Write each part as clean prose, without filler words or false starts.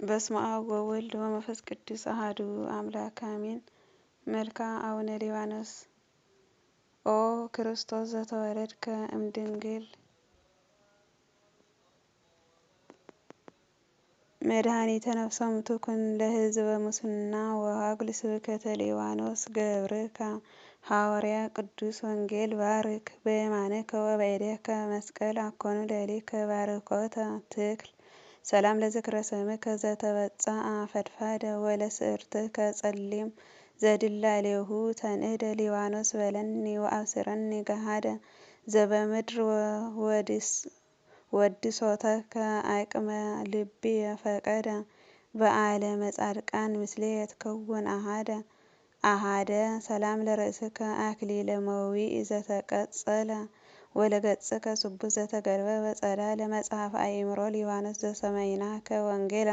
በስመ አብ ወወልድ ወመንፈስ ቅዱስ አሐዱ አምላክ አሜን። መልክአ አቡነ ሊባኖስ ኦ ክርስቶስ ዘተወለድከ እምድንግል መድኃኒተ ነፍሶሙ ትኩን ለሕዝበ ሙስና ወሀጉል ስብከተ ሊባኖስ ገብርከ ሐዋርያ ቅዱስ ወንጌል ባርክ በየማንከ ወበይዴከ መስቀል አኮኑ ለሊከ ባርኮተ ትክል ሰላም ለዝክረ ስምከ ዘተበጽአ ፈድፋደ ወለስዕርትከ ጸሊም ዘድላሌሁ ተንእደ ሊባኖስ በለኒ ወአብስረኒ ገሃደ ዘበምድር ወድሶተከ አቅመ ልብየ ፈቀደ በዓለመ ጻድቃን ምስሌየ ትከውን አሃደ ሰላም ለርእስከ አክሊለ መዊዕ ዘተቀጸለ ወለገጽከ ስቡሕ ዘተገልበበ ጸዳለ መጽሐፈ አእምሮ ሊባኖስ ዘሰማይናከ ወንጌለ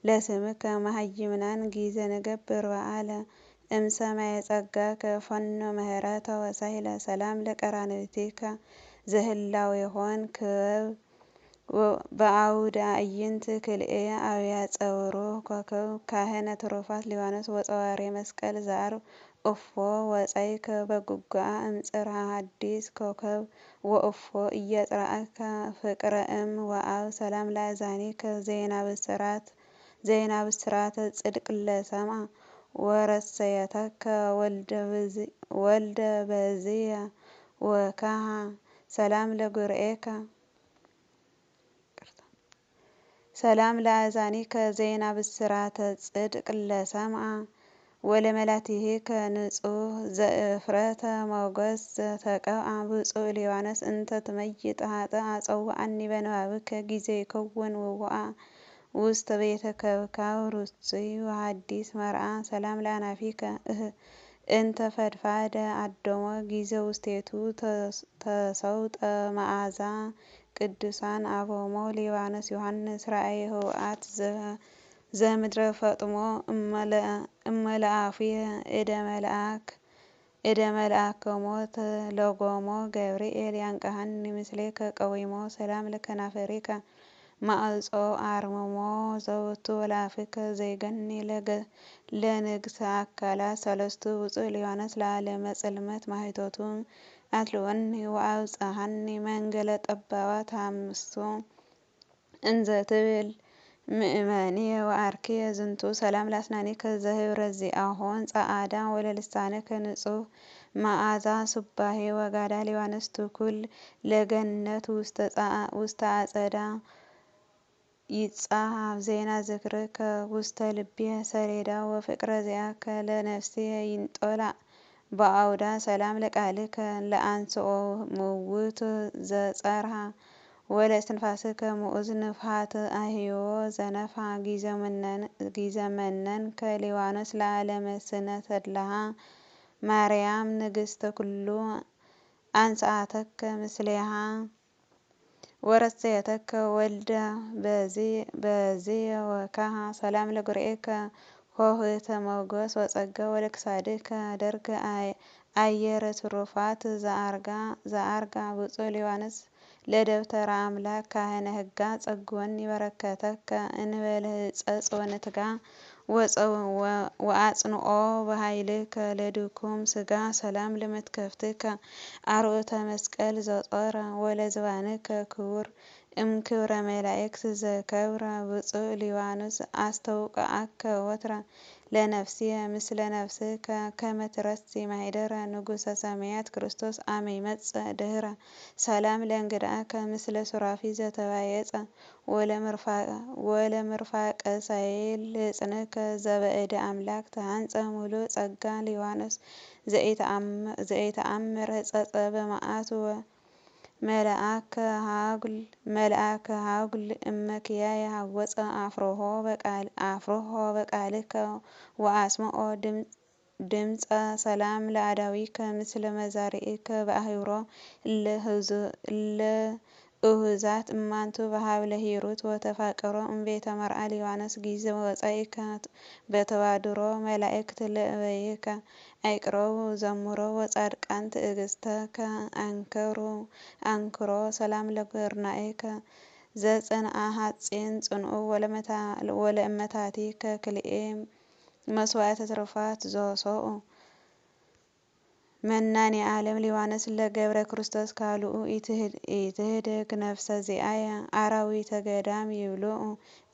ለስምከ መሃይምናን ጊዜ ንገብር በዓለ እምሰማየ ጸጋከ ፈኖ ምህረተ ወሳይለ ሰላም ለቀራንብቲከ ዘህላዌሆን ክበብ በአውደ አዕይንት ክልኤ አብያጸውሮ ኮከብ ካህነ ትሩፋት ሊባኖስ ወጸዋሬ መስቀል ዘአርብ እፎ ወጻይከ በጉግአ እምጽርሐ ሐዲስ ኮከብ ወእፎ እያጽራእከ ፍቅረ እም ወአብ ሰላም ለአዛኒከ ዜና ብስራተ ጽድቅ ለሰምዐ ወረሰየተከ ወልደ በዝየ ወካሃ ሰላም ለጉርኤከ ሰላም ለአዛኒከ ዜና ብስራተ ጽድቅ ለሰምዐ ወለመላትሂከ ንጹሕ ዘእፍረተ ሞገስ ዘተቀብአ ብፁዕ ሊባኖስ እንተ ትመይጥ ኃጥእ አጸውዐኒ በንባብከ ጊዜ ይከውን ውቡአ ውስተ ቤተ ከብካብ ርሱይ ወሐዲስ መርዓ ሰላም ለአናፊከ እንተ ፈድፋደ አዶሞ ጊዜ ውስቴቱ ተሰውጠ መዓዛ ቅዱሳን አቦሞ ሊባኖስ ዮሐንስ ራእየ ህውአት ዘምድረ ፈጥሞ እመለአፉየ እደ መልአከ ሞት ለጎሞ ገብርኤል ያንቀሐኒ ምስሌከ ቀዊሞ ሰላም ለከናፈሪከ ማዕጾ አርምሞ ዘውቱ ወለአፍከ ዘይገኒ ለንግሥ አካላት ሰለስቱ ብፁዕ ሊባኖስ ለዓለመ ጽልመት ማኅቶቱ አትልወኒ ወአብጽሐኒ መንገለ ጠባባት አምስቱ እንዘ ትብል ምእመንየ ወአርክየ ዝንቱ ሰላም ለአስናኒከ ዘህብረ ዚአሆን ጸዓዳ ወለልሳንከ ንጹሕ መዓዛ ስባሄ ወጋዳ ሊባኖስ ትኩል ለገነት ውስተ አጸዳ ይጻሐፍ ዜና ዝክርከ ውስተ ልብየ ሰሌዳ ወፍቅረ ዚአከ ለነፍስየ ይንጦላዕ በአውዳ ሰላም ለቃልከ ለአንስኦ ምውት ዘጸርሐ ወለእስትንፋስከ ምዑዝ ንፍሐት አህዮ ዘነፍሐ ጊዜ መነንከ ሊባኖስ ለዓለመ ስነ ተድላሃ ማርያም ንግሥተ ኩሉ አንሥአተከ ምስሌሃ ወረሰየተከ ወልደ በዝየ ወካሃ ሰላም ለጉርኤከ ሆህተ ሞገስ ወጸጋ ወለክሳድከ ደርገ አየረ ትሩፋት ዘአርጋ ብፁዕ ሊባኖስ ለደብተራ አምላክ ካህነ ሕጋ ጸግወኒ በረከተከ እንበለ ሕጸጽ ወንትጋ ወአጽንኦ በኃይልከ ለድኩም ሥጋ ሰላም ለመትከፍትከ አርዑተ መስቀል ዘጦረ ወለዝባንከ ክቡር እምክብረ መላእክት ዘከብረ ብፁዕ ሊባኖስ አስተውቅዐከ ወትረ ለነፍስየ ምስለ ነፍስከ ከመ ትረሲ ማኅደረ ንጉሠ ሰማያት ክርስቶስ አመ ይመጽእ ድኅረ ሰላም ለእንግድአከ ምስለ ሱራፊ ዘተባየጸ ወለምርፋቀ ሳይል ሕፅንከ ዘበእደ አምላክ ተሃንጸ ሙሉእ ጸጋ ሊባኖስ ዘኢተአምር ሕጸጸ በመዓት መልአከ ሀጉል እመኪያየ ሀወፀ አፍርሆ በቃልከ ወአስምዖ ድምፀ ሰላም ለአዳዊከ ምስለ መዛርኢከ በአህብሮ እለ እሁዛት እማንቱ በሀብለ ሂሩት ወተፋቅሮ እምቤተ መርዓ ሊባኖስ ጊዜ ወጻኢከ በተዋድሮ መላእክት ለእበይከ አይቅረቡ ዘምሮ ወጻድቃን ትዕግሥተከ አንክሮ ሰላም ለጉርናኤከ ዘጽንአ ሐጺን ጽንኡ ወለእመታቲ ከክልኤ መስዋዕተ ትሩፋት ዘሶኡ መናን የዓለም ሊዋነስ ለገብረ ክርስቶስ ካልኡ ኢትህደግ ነፍሰ ዚአየ አራዊተ ገዳም ይብልዑ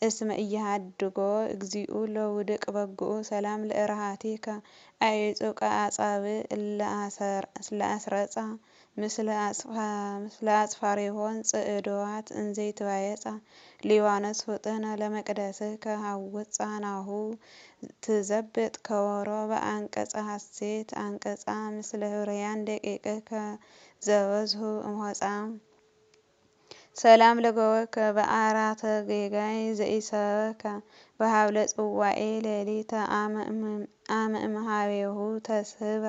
እስመ ኢሃድጎ እግዚኡ ለውድቅ በግኡ ሰላም ለእርሃቲከ አዕጹቀ አጻብዕ ለአስረጻ ምስለ አጽፋሪሆን ጽዕድዋት እንዘይትባየጻ ሊዋነስ ፍጥነ ለመቅደስከ ሐውፃ ናሁ ትዘብጥ ከወሮ በአንቀጸ ሐሴት አንቀጻ ምስለ ህሩያን ደቂቅከ ዘበዝሁ እምሆጻ ሰላም ለገወከ በአራተ ጌጋይ ዘኢሰበከ በሃብለ ጽዋኤ ሌሊተ አመ እምኀቤሁ ተስህበ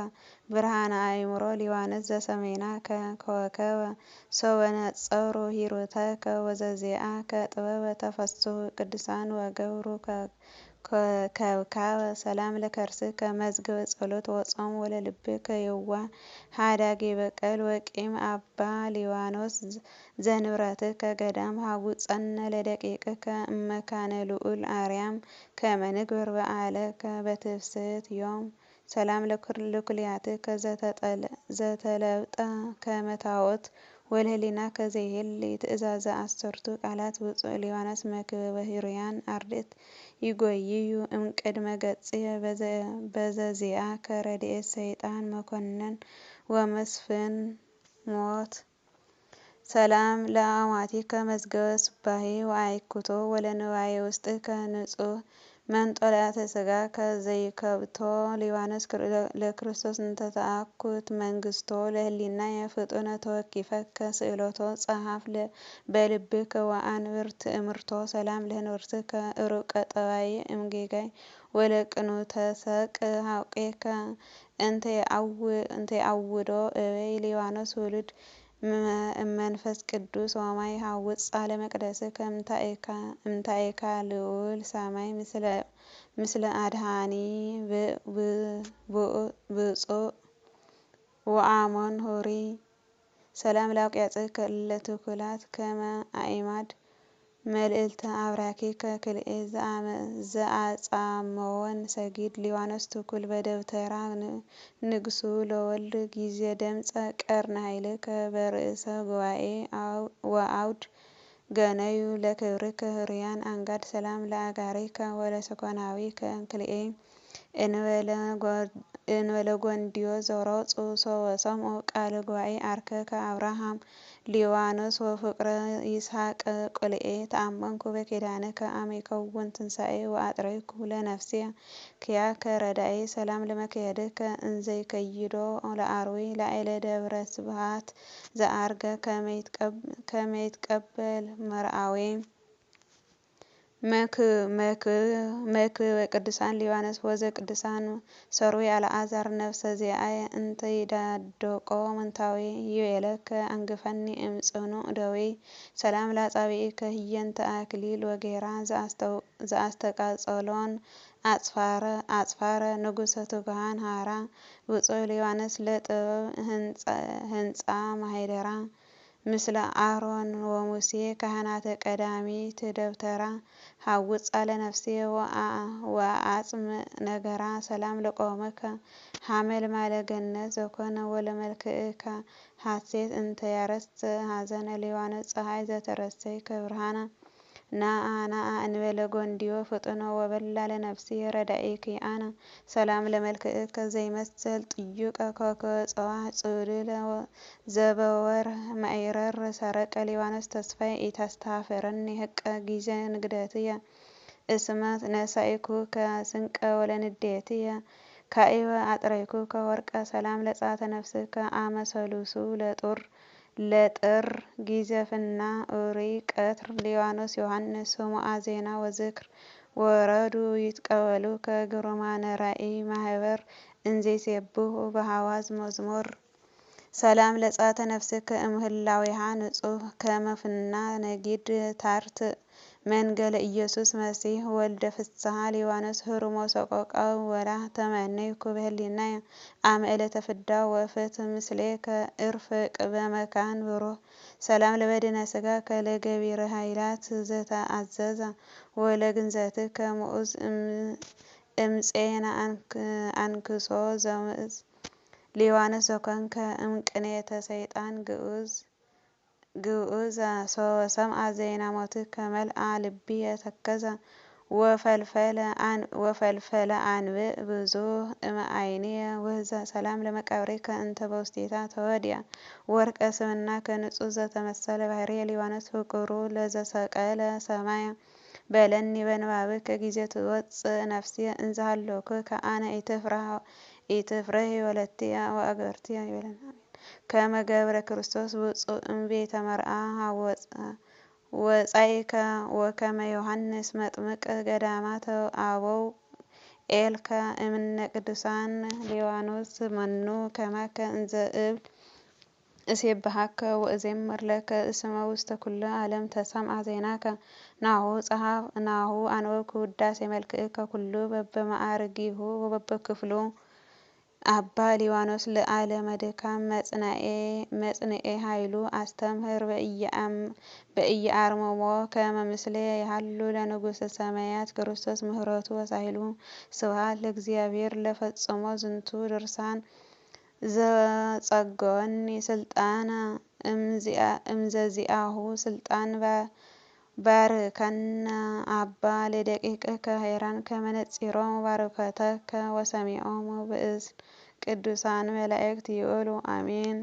ብርሃነ አእምሮ ሊዋነስ ዘሰሜና ከወከበ ሰወነጸሩ ሂሩተከ ወዘዚአከ ጥበበ ተፈስሑ ቅዱሳን ወገብሩ ከብካበ ሰላም ለከርስከ መዝገበ ጸሎት ወጾም ወለልብከ የዋህ ሀዳጌ በቀል ወቂም አባ ሊዋኖስ ዘንብረትከ ገዳም ሀቡፀነ ለደቂቅከ እመካነ ልዑል አርያም ከመ ንግበር በዓለከ በትፍስሕት ዮም ሰላም ለኩልያትከ ዘተለብጠ ከመ ታቦት ወለህሊናከ ዘይሄሊ ትእዛዘ አሰርቱ ቃላት ብፁዕ ሊዋኖስ መክብበ ህሩያን አርድእት ይጎይዩ እምቅድመ ገጽየ በዘዚአከ ረድኤት ሰይጣን መኮነን ወመስፍን ሞት ሰላም ለአዕዋቲከ መዝገበ ስባሄ ወአይኩቶ ወለንዋየ ውስጥከ ንጹሕ መንጦላዕተ ሥጋከ ዘይከብቶ ሊዋነስ ለክርስቶስ እንተተአኩት መንግሥቶ ለህሊናየ ፍጡነ ተወኪፈከ ስእለቶ ጸሐፍ በልብከ ወአንብር ትእምርቶ ሰላም ለህንብርትከ ሩቀ ጠባይ እምጌጋይ ወለቅኑተ ሰቅ ሐቄከ እንተ የአውዶ እበይ ሊዋኖስ ውሉድ እመንፈስ ቅዱስ ወማይ ሐውፃ ለመቅደስከ እምታእካ ልዑል ሰማይ ምስለ አድኃኒ ብፁዕ ወአሞን ሆሪ ሰላም ለአውቅያጽከ እለ ትኩላት ከመ አዕማድ መልዕልተ አብራኪከ ክልኤ ዘአጻመወን ሰጊድ ሊዋኖስ ትኩል በደብተራ ንግሡ ለወልድ ጊዜ ደምፀ ቀርነ ኃይልከ በርእሰ ጉባኤ ወአውድ ገነዩ ለክብርከ ህሩያን አንጋድ ሰላም ለአጋሪከ ወለሰኮናዊከ ክልኤ እንበለ ጐንድዮ ዘሮፁ ወሰምዑ ቃለ ጉባኤ አርከከ አብርሃም ሊዋኖስ ወፍቅረ ይስሐቅ ቁልኤ ተአመንኩ በኪዳንከ አመ ይከውን ትንሣኤ ወአጥረይኩ ለነፍስየ ክያከ ረዳኤ ሰላም ለመክየድከ እንዘይከይዶ ለአርዌ ላዕለ ደብረ ስብሐት ዘአርገ ከመ ይትቀበል መርአዌ መክብበ ቅዱሳን ሊዋኖስ ወዘ ቅዱሳን ሰርዌ አልዓዛር ነፍሰ ዚአየ እንተ ይዳድቆ ምንታዌ ይቤለከ አንግፈኒ እምጽኑዕ ደዌ ሰላም ለአጻብዒከ ህየንተ አክሊል ወጌራ ዘአስተቃጸሎን አጽፋረ ንጉሰ ትጉሃን ሃራ ብፁዕ ሊዋኖስ ለጥበብ ህንጻ ማህደራ ምስለ አሮን ወሙሴ ካህናተ ቀዳሚት ደብተራ ሐውፃ ለነፍስየ ወአጽም ነገራ ሰላም ለቆመከ ሐመልማለ ገነት ዘኮነ ወለመልክዕከ ሐሴት እንተ ያረስት ሐዘነ ሊዋኖስ ፀሐይ ዘተረሰይከ ብርሃነ ናአ እንበለ ጐንድዮ ፍጡነ ወበላ ለነፍስየ ረዳኢኪ አነ ሰላም ለመልክዕከ ዘይመሰል ጥዩቀ ኮከበ ጽባሕ ጽልለ ዘበወርህ ማዕረር ሰረቀ ሊዋኖስ ተስፋይ ኢታስተኀፍረኒ ህቀ ጊዜ ንግደትየ እስመ ነሣኢኩከ ስንቀ ወለንዴትየ ካኢበ አጥረይኩከ ወርቀ ሰላም ለጻተ ነፍስከ አመ ሰሉሱ ለጥር ጊዜ ፍና ኡሪ ቀትር ሊዋኖስ ዮሐንስ ስሙዓ ዜና ወዝክር ወረዱ ይትቀበሉከ ግሩማነ ራእይ ማህበር እንዘይሴብሑ በሃዋዝ መዝሙር ሰላም ለጻተ ነፍስከ እምህላዊሃ ንጹሕ ከመ ፍና ነጊድ ታርትእ መንገለ ኢየሱስ መሲሕ ወልደ ፍስሐ ሊባኖስ ህሩሞ ሰቆቃው ወላ ተመነይኩ በህሊናየ አመ ዕለተ ፍዳ ወፍትሕ ምስሌከ እርፍቅ በመካን ብሩህ ሰላም ለበድነ ስጋ ለገቢረ ኃይላት ዘተአዘዛ ወለግንዘትከ ምዑዝ እምፄነ አንክሶ ዘምዝ ሊባኖስ ዘኮንከ እምቅኔተ ሰይጣን ግዑዝ ሰምዐ ዜና ሞትከ መልአ ልብየ ተከዘ ወፈልፈለ አንብዕ ብዙሕ እምዐይንየ ውህዘ ሰላም ለመቃብርከ እንተ በውስቴታ ተወዲያ ወርቀ ስብናከ ንጹሕ ዘተመሰለ ባህርየ ሊባኖስ ፍቁሩ ለዘሰቀለ ሰማየ በለኒ በንባብከ ጊዜ ትወፅእ ነፍስየ እንዘ ሀሎኩ ከአነ ኢትፍረሂ ወለትየ ወአግብርትየ ይበለና ከመ ገብረ ክርስቶስ ውፁእ እምቤተ መርዓ ወጻኢከ ወከመ ዮሐንስ መጥምቅ ገዳማተ አበው ኤልከ እምነ ቅዱሳን ሊባኖስ መኑ ከማከ እንዘ እብል እሴብሐከ ወእዜምር ለከ እስመ ውስተ ኩሉ ዓለም ተሰምዐ ዜናከ ናሁ አንበብኩ ውዳሴ መልክዕከ ኩሉ በበማዕርጊሁ ወበበክፍሉ አባ ሊባኖስ ለዓለመ ድካም መጽንዔ ኃይሉ አስተምህር በኢየአርምሞ ከመ ምስሌየ ይሃሉ ለንጉሠ ሰማያት ክርስቶስ ምህረቱ ወሳህሉ ስብሐት ለእግዚአብሔር ለፈጽሞ ዝንቱ ድርሳን ዘጸገወኒ ስልጣነ እምዘዚአሁ ስልጣን ባርከነ አባ ለደቂቅከ ሄራን ከመ ነጺሮሙ ባርኮተከ ወሰሚዖሙ ብእስን ቅዱሳን መላእክት ይእሉ አሜን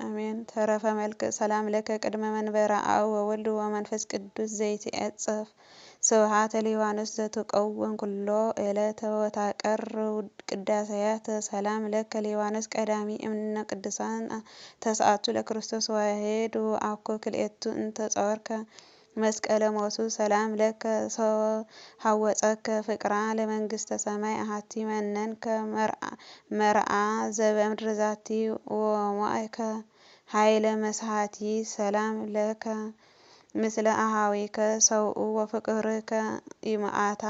አሜን። ተረፈ መልክዕ ሰላም ለከ ቅድመ መንበረ አብ ወወልድ ወመንፈስ ቅዱስ ዘይትዔጸፍ ስብሐተ ሊባኖስ ዘትቀውም ኩሎ ዕለተ ወታቀርብ ቅዳሴያተ ሰላም ለከ ሊባኖስ ቀዳሚ እምነ ቅዱሳን ተስዓቱ ለክርስቶስ ዋሕድ ወአኮ ክልኤቱ እንተ ጸወርከ መስቀለ ሞቱ ሰላም ለከ ሀወፀከ ፍቅራ ለመንግስተ ሰማይ አሐቲ መነንከ መርዓ ዘበምድር ዛቲ ወሞአይከ ኃይለ መስሐቲ ሰላም ለከ ምስለ አሃዊከ ሰውኡ ወፍቅርከ ይምዓታ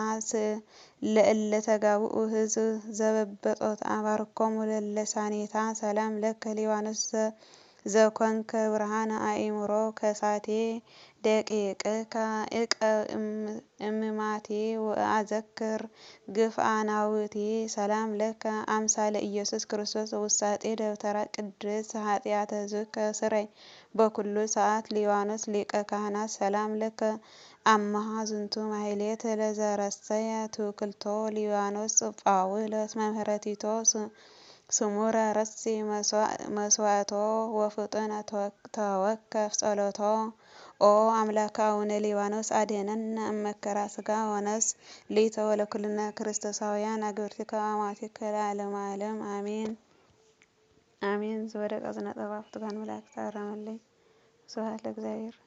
ለእለ ተጋብኡ ህዝብ ዘበበጾታ ባርኮሙ ለለሳኔታ ሰላም ለከ ሊባኖስ ዘኮንከ ብርሃነ አእምሮ ከሳቴ ደቂቅከ እቀብ እምማቴ ወአዘክር ግፍአ ናውቴ ሰላም ለከ አምሳለ ኢየሱስ ክርስቶስ ውሳጤ ደብተራ ቅድስት ኃጢአተ ዝከ ስረይ በኩሉ ሰዓት ሊባኖስ ሊቀ ካህናት ሰላም ለከ አመሃ ዝንቱ ማሕሌት ለዘረሰየ ትውክልቶ ሊባኖስ ጳውሎስ መምህረቲቶ ስሙረ ረሲ መስዋዕቶ ወፍጡነ ተወከፍ ጸሎቶ ኦ አምላከ አቡነ ሊባኖስ አድኅነነ እመከራ ሥጋ ወነፍስ ሊተ ወለኩልነ ክርስቶሳውያን አግብርቲከ ወአማቲከ ለዓለመ ዓለም አሜን አሜን። ዘወደቀ ዝነጠፋ ፍቱሐን መላእክት አረመለይ። ስብሐት ለእግዚአብሔር።